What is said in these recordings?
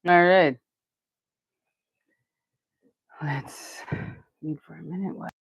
All right. Let's read for a minute. What?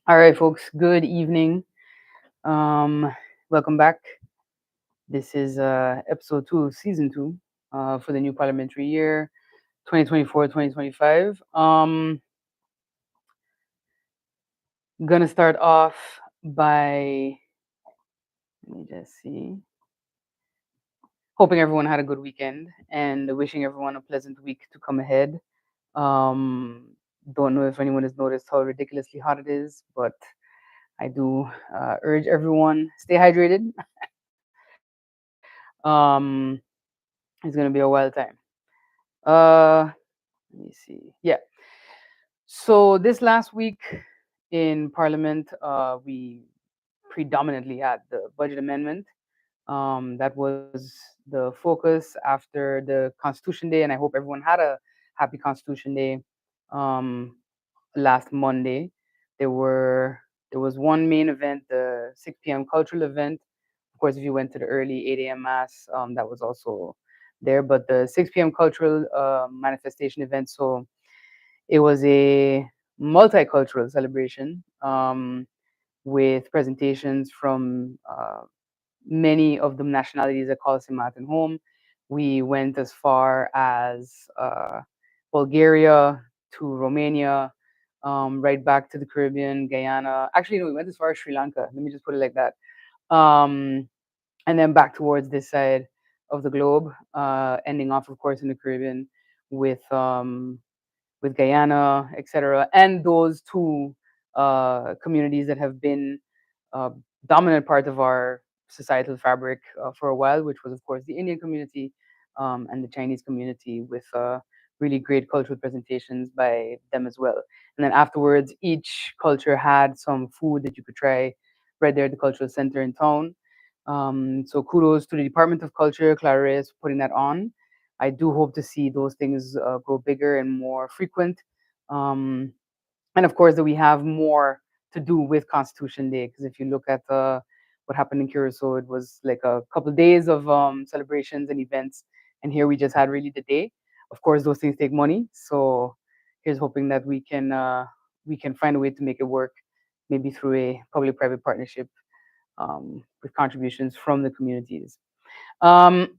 All right, folks. Good evening. Um, Welcome back. This is episode 2 of season 2 for the new parliamentary year, 2024-2025. Gonna start off by, let me just see, hoping everyone had a good weekend and wishing everyone a pleasant week to come ahead. Um, don't know if anyone has noticed how ridiculously hot it is, but I do urge everyone stay hydrated. Um, it's gonna be a wild time. Uh, Let me see. Yeah. So this last week in Parliament, we predominantly had the budget amendment. That was the focus after the Constitution Day, and I hope everyone had a happy Constitution Day um, last Monday. There were there was one main event, the 6 p.m. cultural event. Of course, if you went to the early 8 a.m. mass, that was also there. But the 6 p.m. cultural manifestation event, so it was a multicultural celebration with presentations from many of the nationalities that call us Martin home. We went as far as Bulgaria to Romania, right back to the Caribbean, Guyana. Actually, no, we went as far as Sri Lanka. Let me just put it like that. Um, and then back towards this side of the globe, ending off, of course, in the Caribbean with Guyana, etc., and those two communities that have been uh, dominant part of our societal fabric for a while, which was, of course, the Indian community and the Chinese community, with really great cultural presentations by them as well. And then afterwards, each culture had some food that you could try right there at the cultural center in town. So kudos to the Department of Culture, Clarice, for putting that on. I do hope to see those things grow bigger and more frequent. Um, and of course, that we have more to do with Constitution Day, because if you look at what happened in Curacao, it was like a couple of days of celebrations and events, and here we just had really the day. Of course, those things take money, so here's hoping that we can find a way to make it work, maybe through a public-private partnership with contributions from the communities. Um,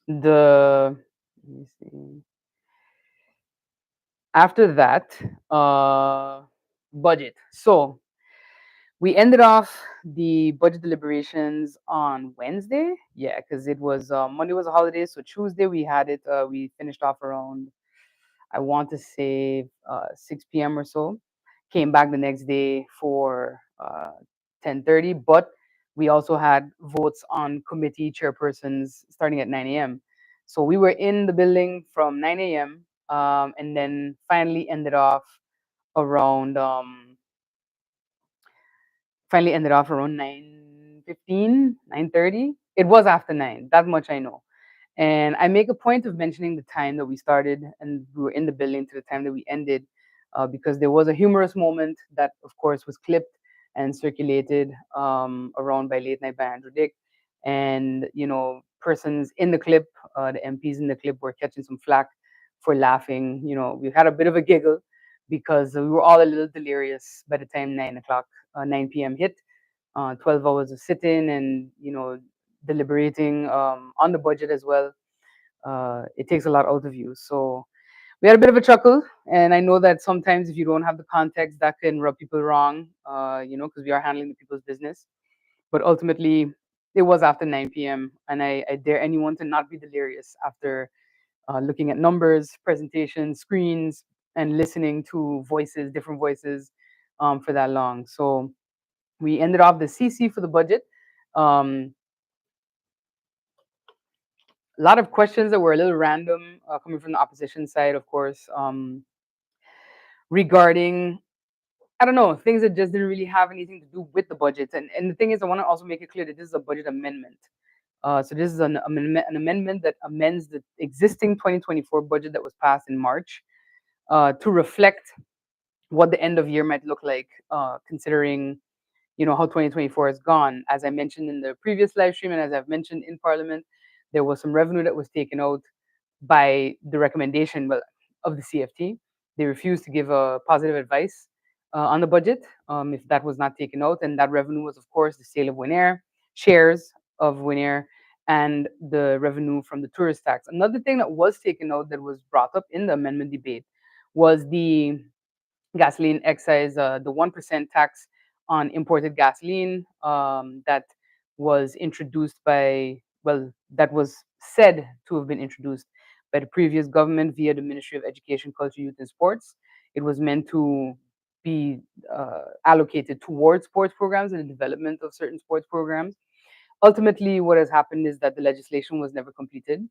the let me see. After that, budget. So we ended off the budget deliberations on Wednesday. Yeah, because it was Monday was a holiday, so Tuesday we had it. We finished off around, I want to say 6 p.m. or so. Came back the next day for 10:30, but we also had votes on committee chairpersons starting at 9 a.m. So we were in the building from 9 a.m. And then finally around um, ended off around 9:15, 9:30. It was after 9, that much I know. And I make a point of mentioning the time that we started and we were in the building to the time that we ended, because there was a humorous moment that, of course, was clipped and circulated around by Late Night by Andrew Dick. And, persons in the clip, the MPs in the clip, were catching some flack for laughing. We had a bit of a giggle because we were all a little delirious by the time 9 o'clock, 9 p.m. hit. 12 hours of sitting and deliberating on the budget as well. It takes a lot out of you. So we had a bit of a chuckle, and I know that sometimes if you don't have the context, that can rub people wrong, because we are handling the people's business. But ultimately, it was after 9 p.m., and I dare anyone to not be delirious after looking at numbers, presentations, screens, and listening to voices, different voices, for that long. So we ended off the CC for the budget. Um, a lot of questions that were a little random, coming from the opposition side, of course, regarding, I don't know, things that just didn't really have anything to do with the budget. And the thing is, I want to also make it clear that this is a budget amendment. So this is an amendment that amends the existing 2024 budget that was passed in March, to reflect what the end of year might look like, considering how 2024 has gone. As I mentioned in the previous live stream, and as I've mentioned in Parliament, there was some revenue that was taken out by the recommendation, well, of the CFT. They refused to give a positive advice on the budget, if that was not taken out. And that revenue was, of course, the sale of Winair, shares of Winair, and the revenue from the tourist tax. Another thing that was taken out that was brought up in the amendment debate was the gasoline excise, the 1% tax on imported gasoline, that was introduced by, well, that was said to have been introduced by the previous government via the Ministry of Education, Culture, Youth, and Sports. It was meant to be allocated towards sports programs and the development of certain sports programs. Ultimately, what has happened is that the legislation was never completed.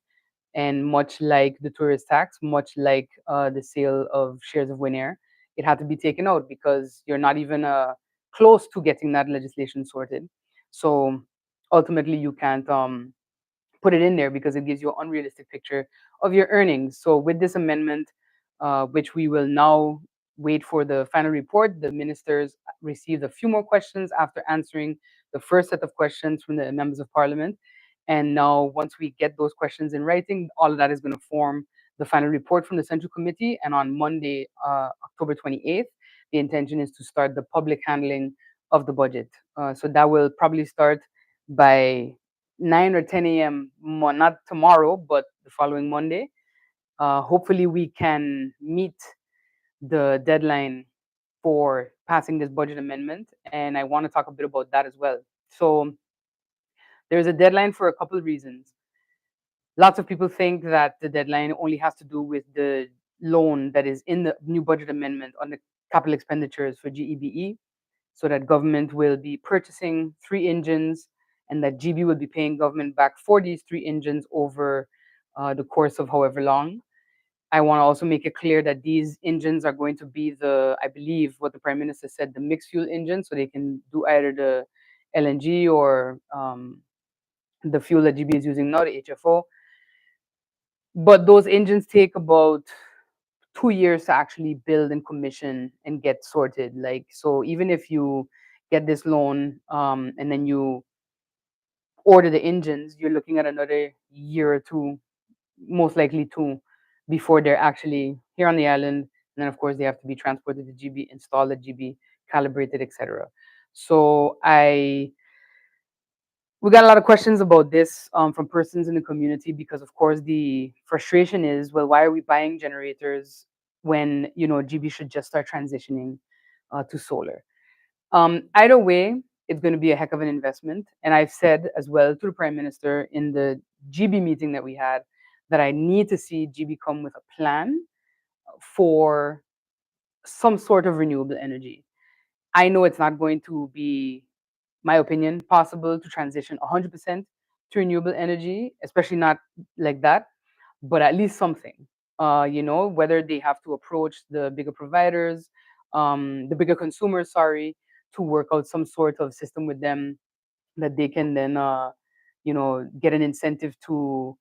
And much like the tourist tax, much like the sale of shares of Winair, it had to be taken out because you're not even close to getting that legislation sorted. So ultimately, you can't put it in there because it gives you an unrealistic picture of your earnings. So with this amendment, which we will now wait for the final report, the ministers received a few more questions after answering the first set of questions from the members of parliament. And now, once we get those questions in writing, all of that is going to form the final report from the Central Committee. And on Monday, October 28th, the intention is to start the public handling of the budget. So that will probably start by 9 or 10 a.m., not tomorrow, but the following Monday. Hopefully, we can meet the deadline for passing this budget amendment. And I want to talk a bit about that as well. So, there's a deadline for a couple of reasons. Lots of people think that the deadline only has to do with the loan that is in the new budget amendment on the capital expenditures for GEBE, so that government will be purchasing 3 engines and that GB will be paying government back for these 3 engines over the course of however long. I want to also make it clear that these engines are going to be I believe what the Prime Minister said, the mixed fuel engine, so they can do either the LNG or the fuel that GB is using now, the HFO. But those engines take about 2 years to actually build and commission and get sorted. Like, so even if you get this loan, and then you order the engines, you're looking at another year or two, most likely two, before they're actually here on the island. And then, of course, they have to be transported to GB, installed at GB, calibrated, etc. So we got a lot of questions about this, from persons in the community, because of course the frustration is, well, why are we buying generators when GB should just start transitioning to solar? Either way, it's going to be a heck of an investment, and I've said as well to the Prime Minister in the GB meeting that we had that I need to see GB come with a plan for some sort of renewable energy. I know it's not going to be, my opinion, possible to transition 100% to renewable energy, especially not like that, but at least something. Whether they have to approach the bigger providers, the bigger consumers, sorry, to work out some sort of system with them that they can then, get an incentive to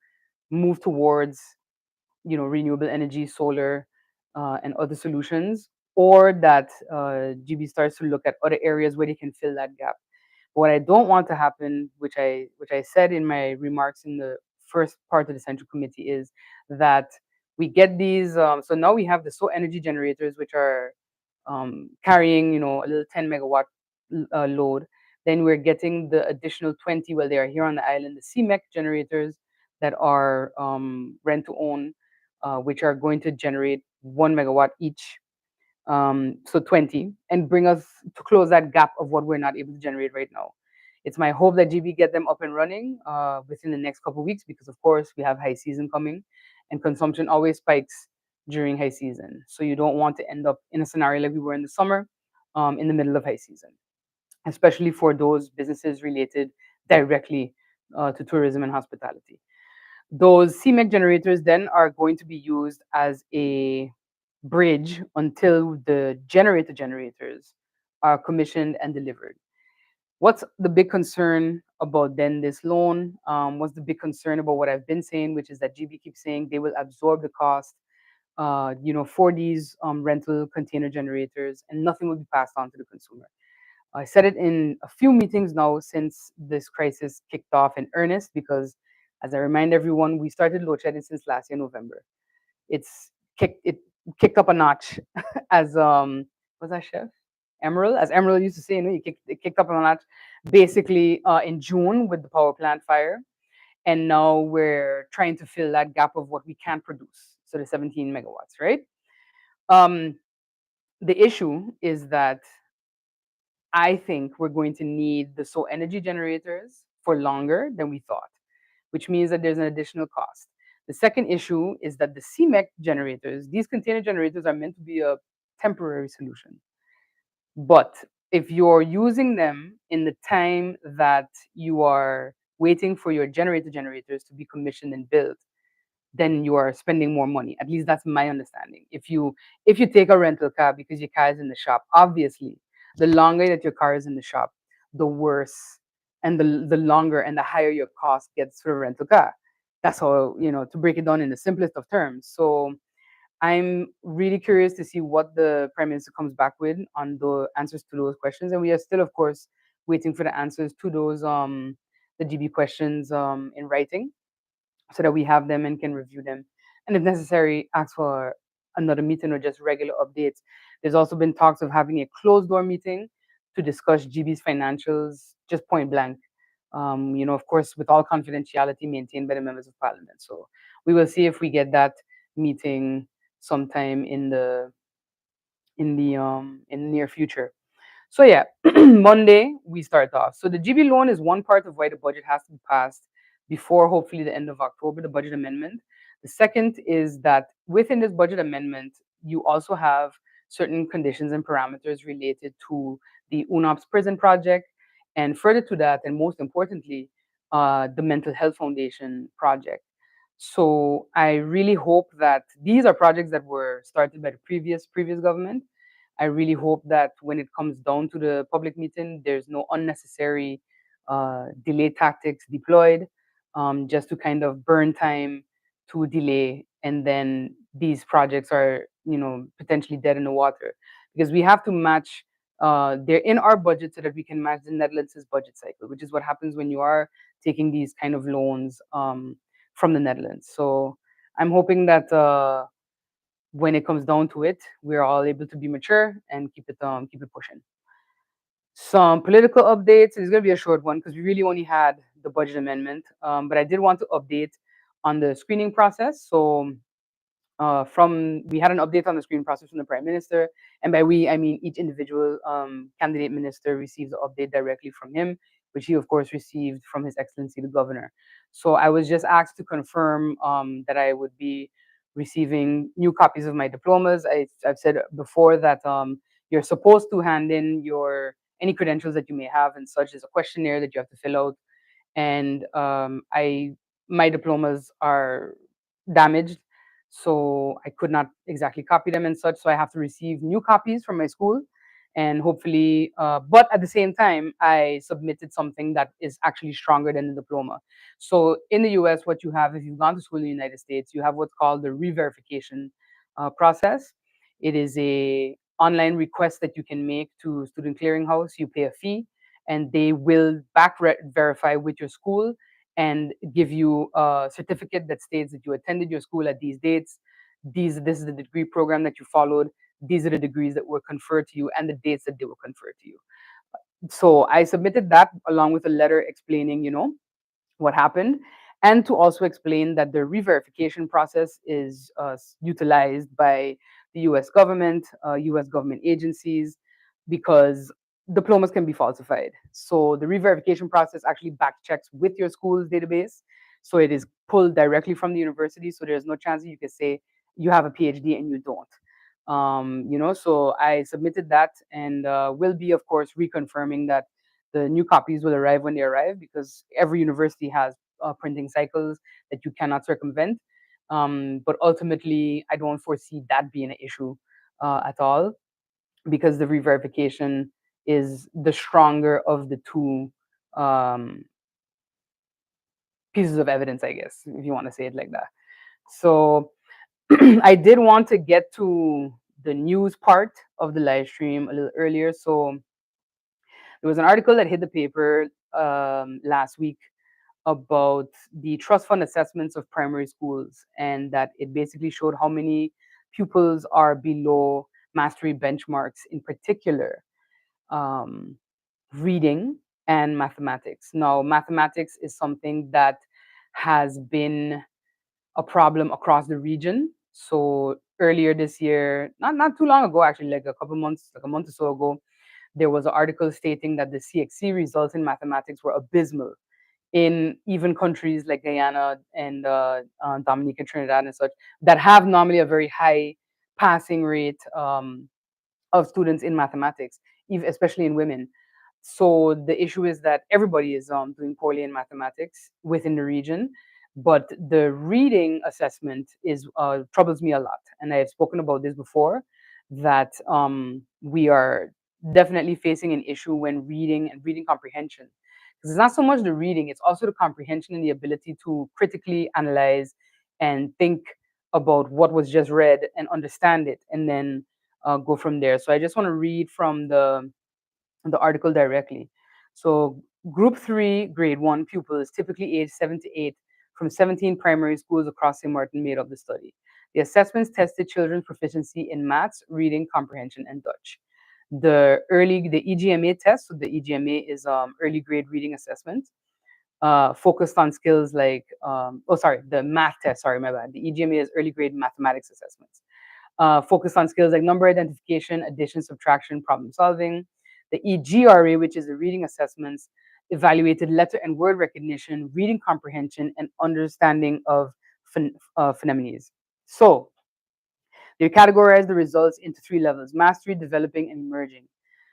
move towards, renewable energy, solar, and other solutions, or that GB starts to look at other areas where they can fill that gap. What I don't want to happen, which I said in my remarks in the first part of the Central Committee, is that we get these. So now we have the so energy generators, which are carrying, a little 10 megawatt load, Then we're getting the additional 20, well, they are here on the island, the CMEC generators that are rent to own, which are going to generate 1 megawatt each. So 20, and bring us to close that gap of what we're not able to generate right now. It's my hope that GB get them up and running within the next couple of weeks, because of course we have high season coming, and consumption always spikes during high season. So you don't want to end up in a scenario like we were in the summer, in the middle of high season, especially for those businesses related directly to tourism and hospitality. Those CMEC generators then are going to be used as a bridge until the generators are commissioned and delivered. What's the big concern about then this loan? What's the big concern about what I've been saying, which is that GB keeps saying they will absorb the cost, for these rental container generators, and nothing will be passed on to the consumer. I said it in a few meetings now since this crisis kicked off in earnest, because, as I remind everyone, we started load shedding since last year November. It kicked up a notch, as was that chef Emerald, as Emerald used to say, it kicked up a notch basically in June with the power plant fire, and now we're trying to fill that gap of what we can't produce. So the 17 megawatts, right? Um, the issue is that I think we're going to need the solar energy generators for longer than we thought, which means that there's an additional cost. The second issue is that the CMEC generators, these container generators, are meant to be a temporary solution. But if you're using them in the time that you are waiting for your generators to be commissioned and built, then you are spending more money. At least that's my understanding. If you take a rental car because your car is in the shop, obviously, the longer that your car is in the shop, the worse, and the longer and the higher your cost gets for a rental car. That's how, to break it down in the simplest of terms. So I'm really curious to see what the Prime Minister comes back with on the answers to those questions, and we are still, of course, waiting for the answers to those the GB questions in writing, so that we have them and can review them, and if necessary, ask for another meeting or just regular updates. There's also been talks of having a closed door meeting to discuss GB's financials, just point blank. Of course, with all confidentiality maintained by the members of parliament. So we will see if we get that meeting sometime in the near future. So yeah, Monday we start off. So the GB loan is one part of why the budget has to be passed before hopefully the end of October, the budget amendment. The second is that within this budget amendment, you also have certain conditions and parameters related to the UNOPS prison project, and further to that, and most importantly, the Mental Health Foundation project. So I really hope that these are projects that were started by the previous government. I really hope that when it comes down to the public meeting, there's no unnecessary delay tactics deployed, just to kind of burn time to delay, and then these projects are, potentially dead in the water, because we have to match. They're in our budget so that we can match the Netherlands' budget cycle, which is what happens when you are taking these kind of loans from the Netherlands. So I'm hoping that when it comes down to it, we're all able to be mature and keep it pushing. Some political updates. It's going to be a short one because we really only had the budget amendment, but I did want to update on the screening process. So from we had an update on the screening process from the Prime Minister, and by we I mean each individual candidate minister receives the update directly from him, which he of course received from His Excellency the Governor. So I was just asked to confirm that I would be receiving new copies of my diplomas. I've said before that you're supposed to hand in your any credentials that you may have and such. There's a questionnaire that you have to fill out, and I my diplomas are damaged, so I could not exactly copy them and such. So I have to receive new copies from my school, and hopefully, but at the same time, I submitted something that is actually stronger than the diploma. So in the U.S., what you have, if you've gone to school in the United States, you have what's called the re-verification process. It is a online request that you can make to Student Clearinghouse. You pay a fee, and they will verify with your school and give you a certificate that states that you attended your school at these dates. This is the degree program that you followed. These are the degrees that were conferred to you and the dates that they were conferred to you. So I submitted that along with a letter explaining, what happened, and to also explain that the re-verification process is utilized by the U.S. government, U.S. government agencies, because diplomas can be falsified. So the re-verification process actually back checks with your school's database. So it is pulled directly from the university. So there's no chance that you could say you have a PhD and you don't. So I submitted that, and will be, of course, reconfirming that the new copies will arrive when they arrive, because every university has printing cycles that you cannot circumvent. But ultimately, I don't foresee that being an issue at all, because the re-verification is the stronger of the two um, pieces of evidence, I guess, if you want to say it like that. So I did want to get to the news part of the live stream a little earlier. So there was an article that hit the paper last week about the trust fund assessments of primary schools, and that it basically showed how many pupils are below mastery benchmarks, in particular um, reading and mathematics. Now, mathematics is something that has been a problem across the region. So earlier this year, not too long ago, actually, like a couple months, like a month or so ago, there was an article stating that the CXC results in mathematics were abysmal in even countries like Guyana and Dominica, Trinidad, and such, that have normally a very high passing rate of students in mathematics, especially in women. So the issue is that everybody is doing poorly in mathematics within the region, but the reading assessment is troubles me a lot, and I have spoken about this before. That we are definitely facing an issue when reading and reading comprehension, because it's not so much the reading; it's also the comprehension and the ability to critically analyze and think about what was just read and understand it, and then go from there. So I just want to read from the article directly. So, Group 3, Grade 1 pupils, typically aged 7 to 8, from 17 primary schools across St. Martin, made up the study. The assessments tested children's proficiency in maths, reading, comprehension, and Dutch. The EGMA test, so the EGMA is early grade reading assessment, focused on skills like, the math test, sorry, my bad. The EGMA is early grade mathematics assessments, focused on skills like number identification, addition, subtraction, problem solving. The EGRA, which is the reading assessments, evaluated letter and word recognition, reading comprehension, and understanding of phonemics. So they categorized the results into three levels: mastery, developing, and emerging.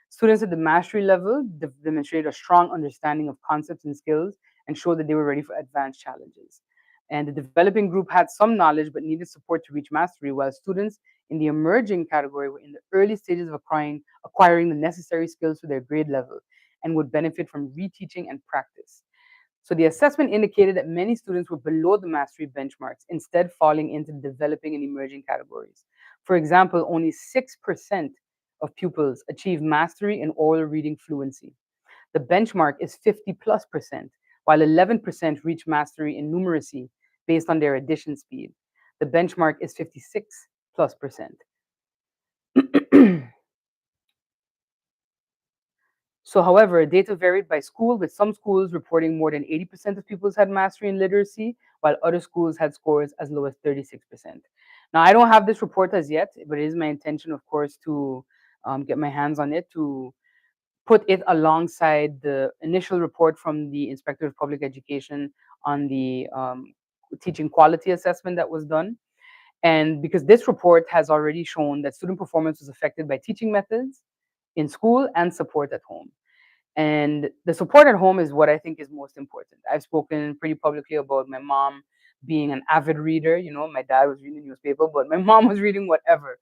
Students at the mastery level demonstrated a strong understanding of concepts and skills and showed that they were ready for advanced challenges. And the developing group had some knowledge but needed support to reach mastery, while students in the emerging category were in the early stages of acquiring the necessary skills for their grade level and would benefit from reteaching and practice. So the assessment indicated that many students were below the mastery benchmarks, instead falling into the developing and emerging categories. For example, only 6% of pupils achieve mastery in oral reading fluency. The benchmark is 50 plus percent, while 11% reach mastery in numeracy based on their addition speed. The benchmark is 56 plus percent. So, however, data varied by school, with some schools reporting more than 80% of pupils had mastery in literacy, while other schools had scores as low as 36%. Now, I don't have this report as yet, but it is my intention, of course, to get my hands on it, to put it alongside the initial report from the Inspector of Public Education on the teaching quality assessment that was done. And because this report has already shown that student performance was affected by teaching methods in school and support at home. And the support at home is what I think is most important. I've spoken pretty publicly about my mom being an avid reader. My dad was reading the newspaper, but my mom was reading whatever.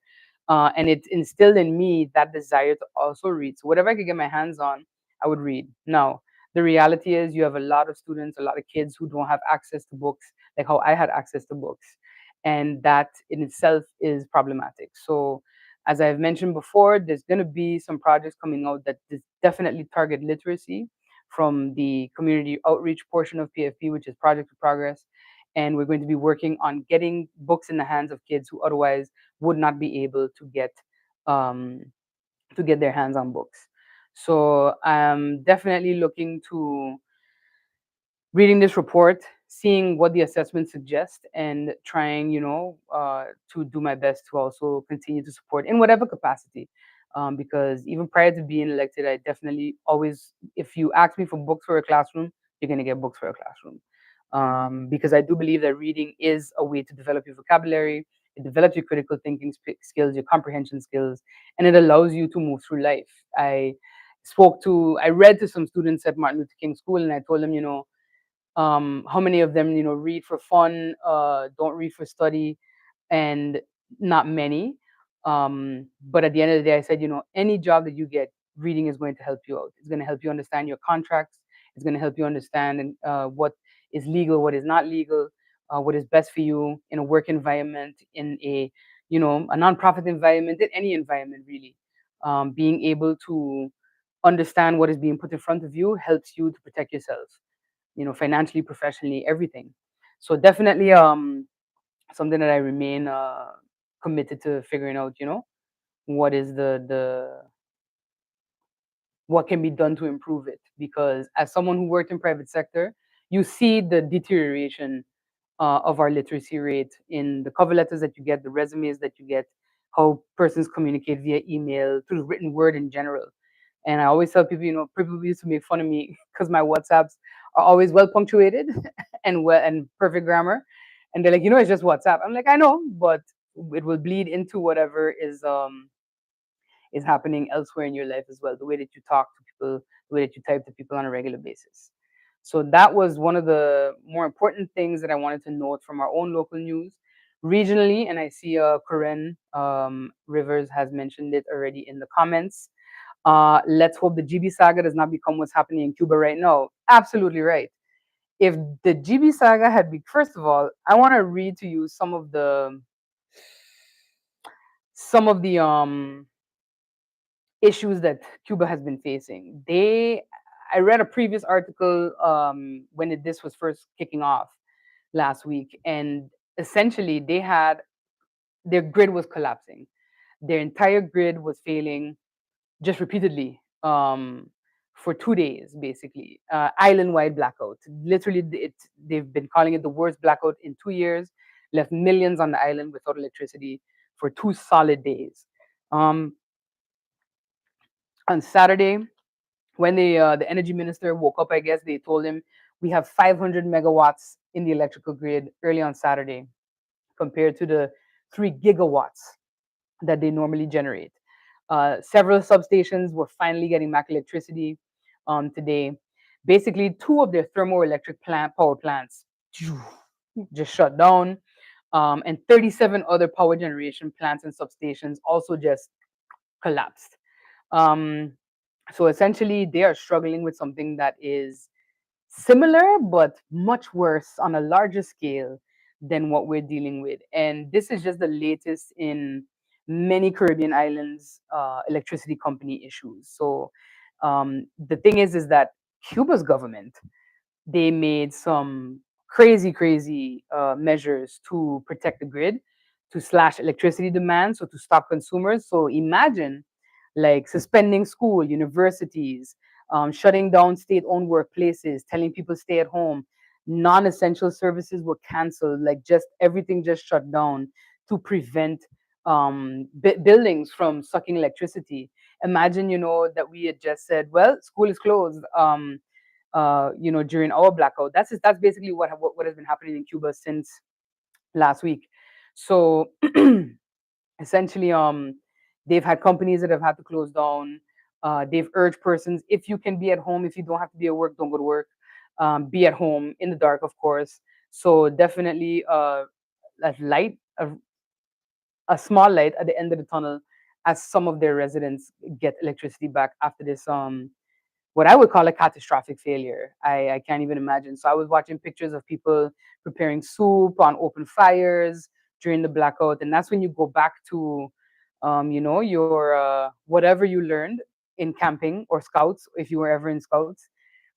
And it instilled in me that desire to also read. So whatever I could get my hands on, I would read. Now, the reality is you have a lot of students, a lot of kids who don't have access to books like how I had access to books. And that in itself is problematic. So as I've mentioned before, there's going to be some projects coming out that definitely target literacy from the community outreach portion of PFP, which is Project to Progress. And we're going to be working on getting books in the hands of kids who otherwise would not be able to get their hands on books. So I'm definitely looking to reading this report, seeing what the assessments suggest, and trying, to do my best to also continue to support in whatever capacity. Because even prior to being elected, I definitely always, if you ask me for books for a classroom, you're going to get books for a classroom. Because I do believe that reading is a way to develop your vocabulary, it develops your critical thinking skills, your comprehension skills, and it allows you to move through life. I read to some students at Martin Luther King School, and I told them, how many of them read for fun, don't read for study, and not many. But at the end of the day, I said, any job that you get, reading is going to help you out. It's going to help you understand your contracts. It's going to help you understand what is legal, what is not legal, what is best for you in a work environment, in a nonprofit environment, in any environment really. Being able to understand what is being put in front of you helps you to protect yourself, financially, professionally, everything. So definitely something that I remain committed to figuring out, what is the what can be done to improve it. Because as someone who worked in private sector, you see the deterioration of our literacy rate in the cover letters that you get, the resumes that you get, how persons communicate via email, through the written word in general. And I always tell people, people used to make fun of me because my WhatsApps are always well punctuated and perfect grammar. And they're like, it's just WhatsApp. I'm like, I know, but it will bleed into whatever is happening elsewhere in your life as well. The way that you talk to people, the way that you type to people on a regular basis. So that was one of the more important things that I wanted to note from our own local news. Regionally, and I see Corinne Rivers has mentioned it already in the comments. Let's hope the GB saga does not become what's happening in Cuba right now. Absolutely right. If the GB saga had been, first of all, I want to read to you some of the issues that Cuba has been facing. I read a previous article when this was first kicking off last week, and essentially their grid was collapsing. Their entire grid was failing just repeatedly for 2 days, basically. Island-wide blackout. Literally, they've been calling it the worst blackout in 2 years. Left millions on the island without electricity for 2 solid days. Um, on Saturday, when the energy minister woke up, I guess they told him we have 500 megawatts in the electrical grid early on Saturday, compared to the 3 gigawatts that they normally generate. Several substations were finally getting back electricity today. Basically, two of their thermoelectric power plants just shut down, and 37 other power generation plants and substations also just collapsed. Um, so essentially, they are struggling with something that is similar but much worse on a larger scale than what we're dealing with. And this is just the latest in many Caribbean islands electricity company issues. So the thing is that Cuba's government, they made some crazy measures to protect the grid, to slash electricity demand, so to stop consumers. So imagine like suspending school, universities, shutting down state-owned workplaces, telling people stay at home. Non-essential services were canceled, like just everything just shut down to prevent buildings from sucking electricity. Imagine, that we had just said, well, school is closed. During our blackout. That's basically what has been happening in Cuba since last week. So essentially, they've had companies that have had to close down. They've urged persons, if you can be at home, if you don't have to be at work, don't go to work. Be at home in the dark, of course. So definitely, a light, a small light at the end of the tunnel, as some of their residents get electricity back after this what I would call a catastrophic failure. I can't even imagine. So I was watching pictures of people preparing soup on open fires during the blackout, and that's when you go back to, your whatever you learned in camping or scouts, if you were ever in scouts.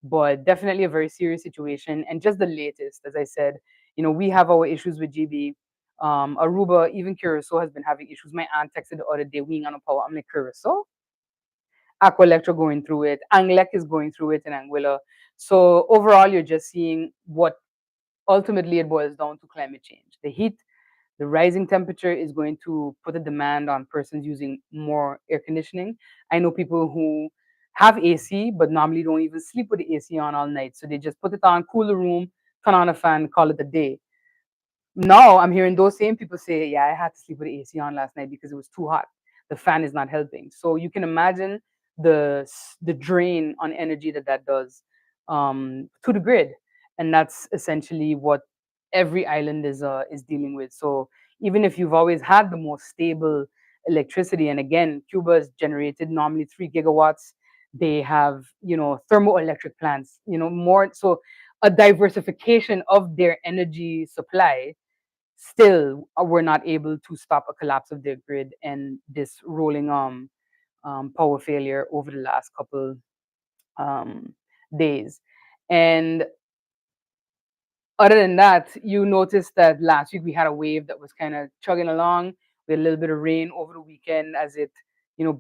But definitely a very serious situation, and just the latest, as I said, we have our issues with GB. Aruba, even Curacao has been having issues. My aunt texted the other day, we ain't got no power. I'm like, Curacao? Aqua going through it, Anglec is going through it in Anguilla. So overall, you're just seeing what ultimately it boils down to climate change. The heat, the rising temperature is going to put a demand on persons using more air conditioning. I know people who have AC, but normally don't even sleep with the AC on all night. So they just put it on, cool the room, turn on a fan, call it a day. Now I'm hearing those same people say, yeah, I had to sleep with the AC on last night because it was too hot. The fan is not helping. So you can imagine the drain on energy that that does to the grid, and that's essentially what every island is dealing with. So even if you've always had the most stable electricity, and again, Cuba has generated normally 3 gigawatts. They have, thermoelectric plants, more so a diversification of their energy supply. Still, we're not able to stop a collapse of their grid and this rolling power failure over the last couple um, days. And other than that, you noticed that last week we had a wave that was kind of chugging along. We had a little bit of rain over the weekend as it,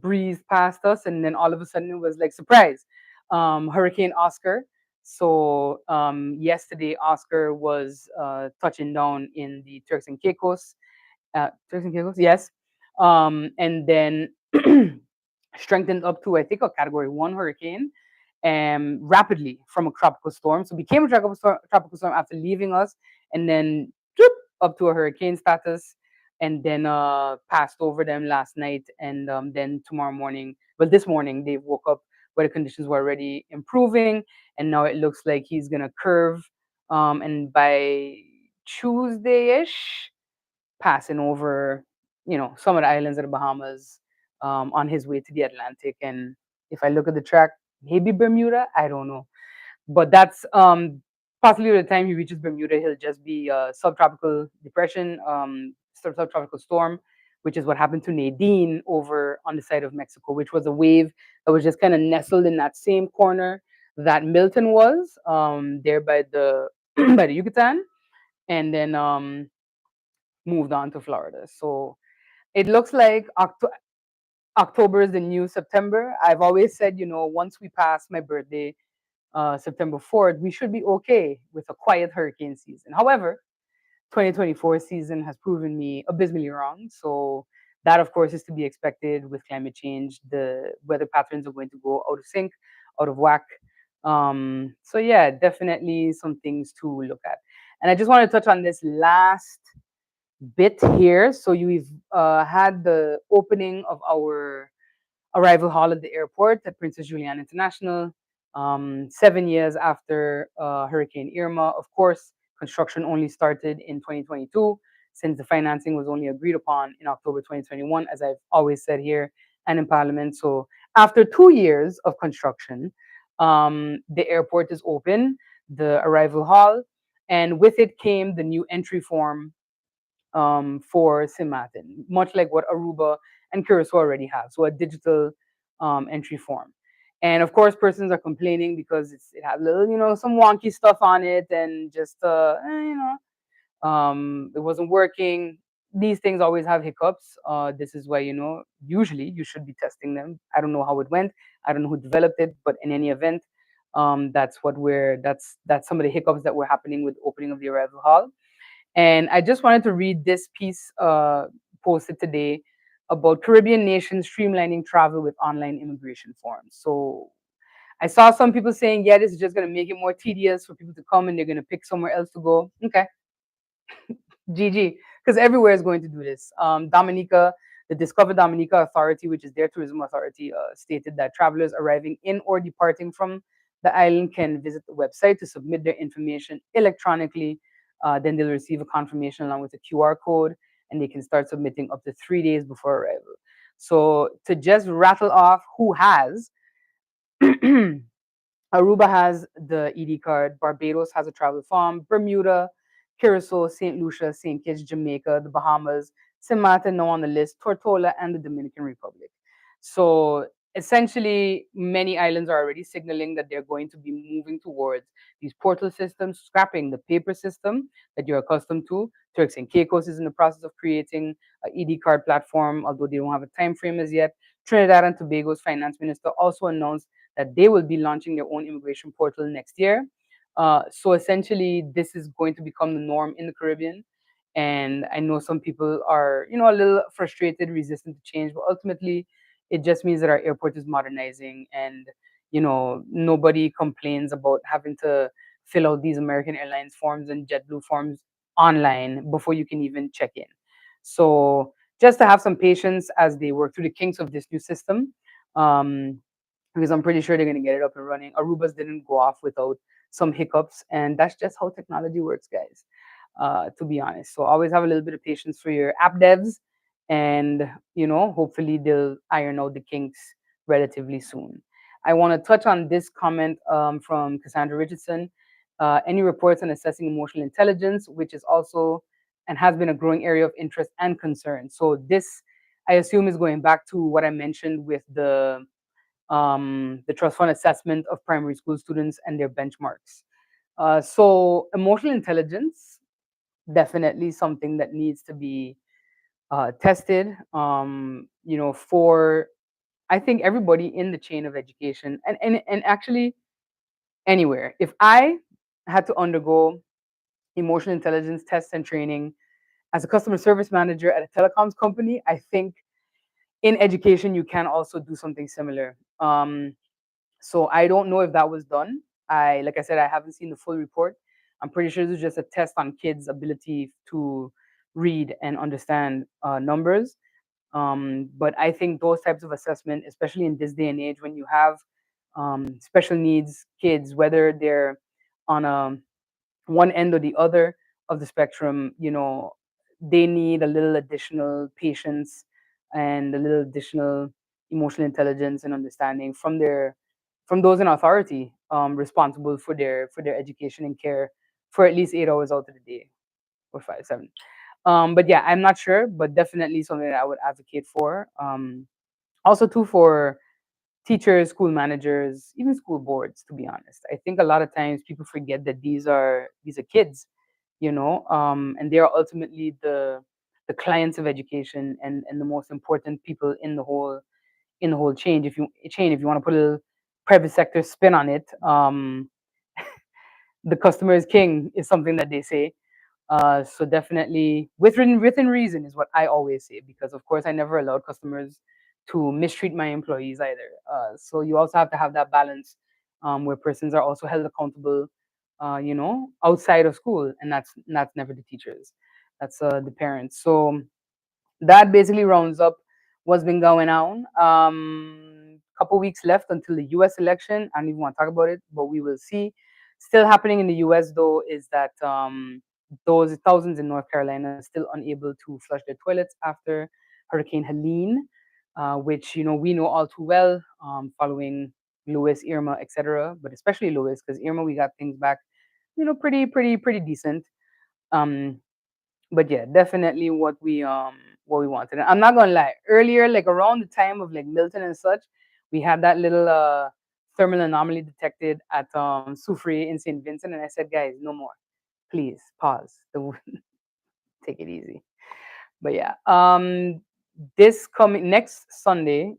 breezed past us, and then all of a sudden it was like surprise, Hurricane Oscar. So yesterday, Oscar was touching down in the Turks and Caicos. Turks and Caicos, yes. And then strengthened up to, I think, a Category 1 hurricane rapidly from a tropical storm. So became a tropical storm after leaving us, and then up to a hurricane status, and then passed over them last night. And then tomorrow morning, well, this morning, they woke up where the conditions were already improving, and now it looks like he's gonna curve, and by Tuesday-ish, passing over, some of the islands of the Bahamas, on his way to the Atlantic. And if I look at the track, maybe Bermuda, I don't know. But that's possibly by the time he reaches Bermuda, he'll just be a subtropical depression, subtropical storm, which is what happened to Nadine over on the side of Mexico, which was a wave that was just kind of nestled in that same corner that Milton was, there by the by the Yucatan, and then moved on to Florida. So it looks like October is the new September. I've always said, once we pass my birthday, September 4th, we should be okay with a quiet hurricane season. However, 2024 season has proven me abysmally wrong. So that, of course, is to be expected with climate change. The weather patterns are going to go out of sync, out of whack. So yeah, definitely some things to look at. And I just want to touch on this last bit here. So you've had the opening of our arrival hall at the airport at Princess Juliana International, 7 years after Hurricane Irma. Of course, construction only started in 2022, since the financing was only agreed upon in October 2021, as I've always said here and in Parliament. So after 2 years of construction, the airport is open, the arrival hall, and with it came the new entry form for St. Martin, much like what Aruba and Curacao already have. So a digital entry form. And of course, persons are complaining because it has little, some wonky stuff on it, and just, it wasn't working. These things always have hiccups. This is why, usually you should be testing them. I don't know how it went. I don't know who developed it, but in any event, that's some of the hiccups that were happening with the opening of the arrival hall. And I just wanted to read this piece posted today about Caribbean nations streamlining travel with online immigration forms. So I saw some people saying, yeah, this is just going to make it more tedious for people to come and they're going to pick somewhere else to go. Okay, GG, because everywhere is going to do this. Dominica, the Discover Dominica Authority, which is their tourism authority, stated that travelers arriving in or departing from the island can visit the website to submit their information electronically. Then they'll receive a confirmation along with a QR code, and they can start submitting up to 3 days before arrival. So to just rattle off who has, Aruba has the ED card, Barbados has a travel form, Bermuda, Curacao, St. Lucia, St. Kitts, Jamaica, the Bahamas, St. Martin now on the list, Tortola, and the Dominican Republic. So essentially, many islands are already signaling that they're going to be moving towards these portal systems, scrapping the paper system that you're accustomed to. Turks and Caicos is in the process of creating a ED card platform, although they don't have a time frame as yet. Trinidad and Tobago's finance minister also announced that they will be launching their own immigration portal next year. So essentially, this is going to become the norm in the Caribbean. And I know some people are, a little frustrated, resistant to change, but ultimately, it just means that our airport is modernizing, and nobody complains about having to fill out these American Airlines forms and JetBlue forms online before you can even check in. So just to have some patience as they work through the kinks of this new system. Um, because I'm pretty sure they're going to get it up and running. Aruba's didn't go off without some hiccups, and that's just how technology works, guys. To be honest, so always have a little bit of patience for your app devs, and hopefully they'll iron out the kinks relatively soon. I want to touch on this comment from Cassandra Richardson. Any reports on assessing emotional intelligence, which is also and has been a growing area of interest and concern. So this, I assume, is going back to what I mentioned with the trust fund assessment of primary school students and their benchmarks. So emotional intelligence, definitely something that needs to be tested. For I think everybody in the chain of education, and actually anywhere. If I had to undergo emotional intelligence tests and training as a customer service manager at a telecoms company, I think in education you can also do something similar. So I don't know if that was done. Like I said, I haven't seen the full report. I'm pretty sure this is just a test on kids' ability to read and understand numbers. But I think those types of assessment, especially in this day and age, when you have special needs kids, whether they're on one end or the other of the spectrum, they need a little additional patience and a little additional emotional intelligence and understanding from those in authority, responsible for their education and care for at least 8 hours out of the day, or 5, 7. But yeah, I'm not sure, but definitely something that I would advocate for. Also too, for teachers, school managers, even school boards, to be honest. I think a lot of times people forget that these are kids, and they are ultimately the clients of education, and the most important people in the whole chain. If you want to put a little private sector spin on it, the customer is king is something that they say. So definitely within reason is what I always say, because of course I never allowed customers to mistreat my employees either. So you also have to have that balance, where persons are also held accountable, outside of school, and that's never the teachers, that's the parents. So that basically rounds up what's been going on. Couple weeks left until the U.S. election. I don't even want to talk about it, but we will see. Still happening in the U.S. though is that those thousands in North Carolina still unable to flush their toilets after Hurricane Helene, which we know all too well, following Lewis, Irma, etc. But especially Lewis, because Irma we got things back, pretty decent. Um, but yeah, definitely what we wanted. And I'm not gonna lie. Earlier, like around the time of like Milton and such, we had that little thermal anomaly detected at Soufriere in St. Vincent, and I said, guys, no more. Please pause. Take it easy. But yeah, this coming next Sunday,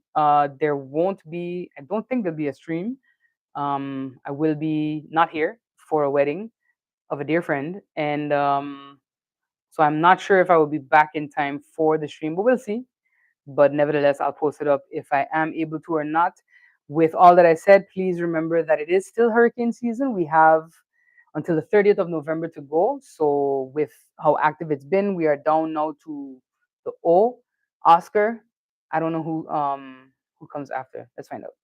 there won't be. I don't think there'll be a stream. I will be not here for a wedding of a dear friend, and so I'm not sure if I will be back in time for the stream, but we'll see. But nevertheless, I'll post it up if I am able to or not. With all that I said, please remember that it is still hurricane season. We have until the 30th of November to go. So with how active it's been, we are down now to the O, Oscar. I don't know who comes after. Let's find out.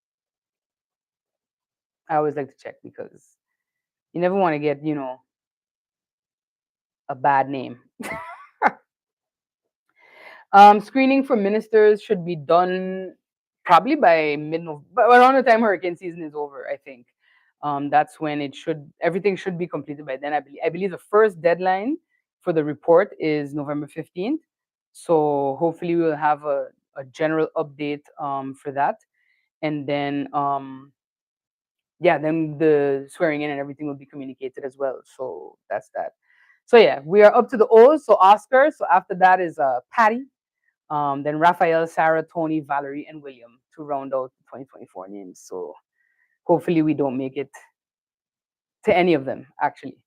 I always like to check because you never want to get, a bad name. Screening for ministers should be done probably by but around the time hurricane season is over, I think. That's when everything should be completed by then. I believe the first deadline for the report is November 15th. So hopefully we'll have a general update for that. And then yeah, then the swearing in and everything will be communicated as well. So that's that. So yeah, we are up to the O's. So Oscar. So after that is Patty. Then Raphael, Sarah, Tony, Valerie, and William to round out the 2024 names. So hopefully we don't make it to any of them, actually.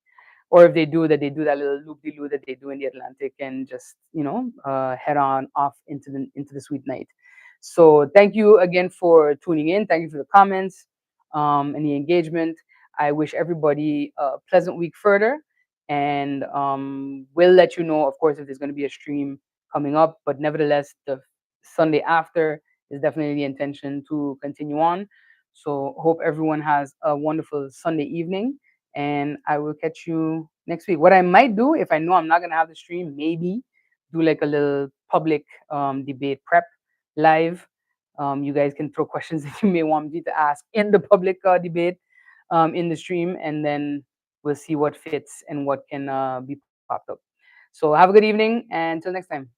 Or if they do, that they do that little loop de loo that they do in the Atlantic and just head on off into the sweet night. So thank you again for tuning in. Thank you for the comments and the engagement. I wish everybody a pleasant week further, and we'll let you know, of course, if there's going to be a stream coming up. But nevertheless, the Sunday after is definitely the intention to continue on. So hope everyone has a wonderful Sunday evening, and I will catch you next week. What I might do, if I know I'm not gonna have the stream, maybe do like a little public debate prep live. You guys can throw questions that you may want me to ask in the public debate in the stream, and then we'll see what fits and what can be popped up. So have a good evening, and until next time.